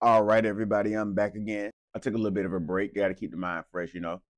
All right, everybody, I'm back again. I took a little bit of a break. Got to keep the mind fresh,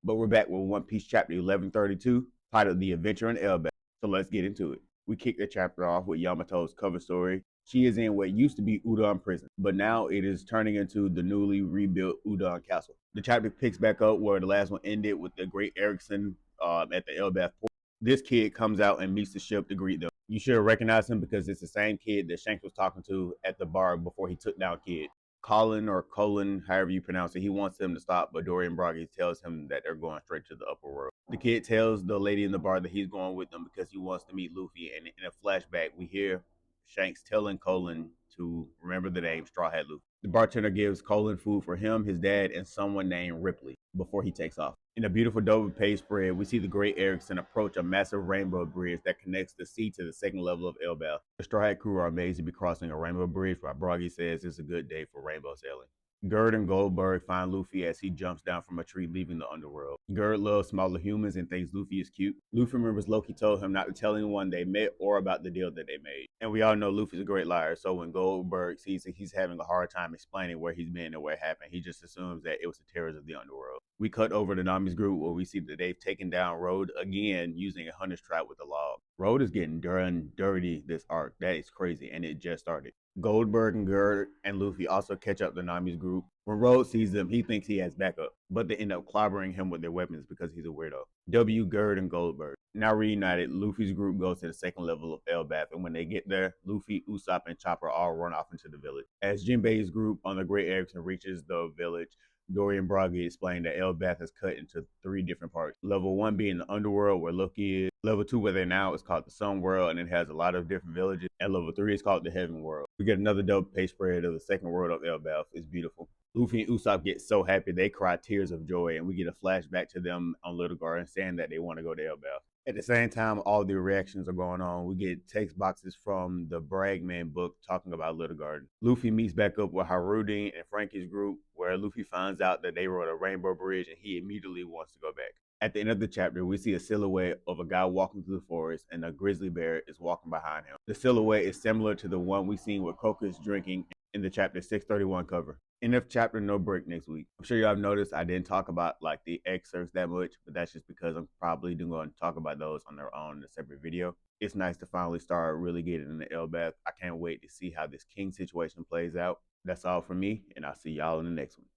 But we're back with One Piece chapter 1132, titled The Adventure in Elbaph. So let's get into it. We kick the chapter off with Yamato's cover story. She is in what used to be Udon Prison, but now it is turning into the newly rebuilt Udon Castle. The chapter picks back up where the last one ended with the great Erickson at the Elbaph port. This kid comes out and meets the ship to greet them. You should recognize him because it's the same kid that Shanks was talking to at the bar before he took down Kid. Colin or Colin, however you pronounce it, he wants them to stop, but Dorian Broggy tells him that they're going straight to the upper world. The kid tells the lady in the bar that he's going with them because he wants to meet Luffy, and in a flashback, we hear Shanks telling Colin to remember the name Straw Hat Luffy. The bartender gives Colin food for him, his dad, and someone named Ripley before he takes off. In a beautiful double page spread, we see the Great Erickson approach a massive rainbow bridge that connects the sea to the second level of Elbaph. The Straw Hat crew are amazed to be crossing a rainbow bridge, while Broggy says it's a good day for rainbow sailing. Gerd and Goldberg find Luffy as he jumps down from a tree leaving the underworld. Gerd loves smaller humans and thinks Luffy is cute. Luffy remembers Loki told him not to tell anyone they met or about the deal that they made. And we all know Luffy's a great liar, so when Goldberg sees that he's having a hard time explaining where he's been and what happened, he just assumes that it was the terrors of the underworld. We cut over to Nami's group where we see that they've taken down Road again using a hunter's trap with a log. Road is getting done dirty this arc. That is crazy, and it just started. Goldberg and Gerd and Luffy also catch up to Nami's group. When Road sees them, he thinks he has backup, but they end up clobbering him with their weapons because he's a weirdo. W, Gerd, and Goldberg. Now reunited, Luffy's group goes to the second level of Elbaph, and when they get there, Luffy, Usopp, and Chopper all run off into the village. As Jinbei's group on the Great Erickson reaches the village, Dorian Broggy explained that Elbaph is cut into 3 different parts. Level 1 being the underworld where Loki is. Level 2 where they're now is called the Sun World and it has a lot of different villages. And level 3 is called the Heaven World. We get another double page spread of the second world of Elbaph. It's beautiful. Luffy and Usopp get so happy they cry tears of joy, and we get a flashback to them on Little Garden saying that they want to go to Elbaph. At the same time, all the reactions are going on. We get text boxes from the Bragman book talking about Little Garden. Luffy meets back up with Harudin and Frankie's group, where Luffy finds out that they rode a rainbow bridge and he immediately wants to go back. At the end of the chapter, we see a silhouette of a guy walking through the forest and a grizzly bear is walking behind him. The silhouette is similar to the one we seen with Crocus drinking in the chapter 631 cover. End of chapter, no break next week. I'm sure y'all have noticed I didn't talk about like the excerpts that much, but that's just because I'm probably going to talk about those on their own in a separate video. It's nice to finally start really getting into Elbaph. I can't wait to see how this king situation plays out. That's all from me, and I'll see y'all in the next one.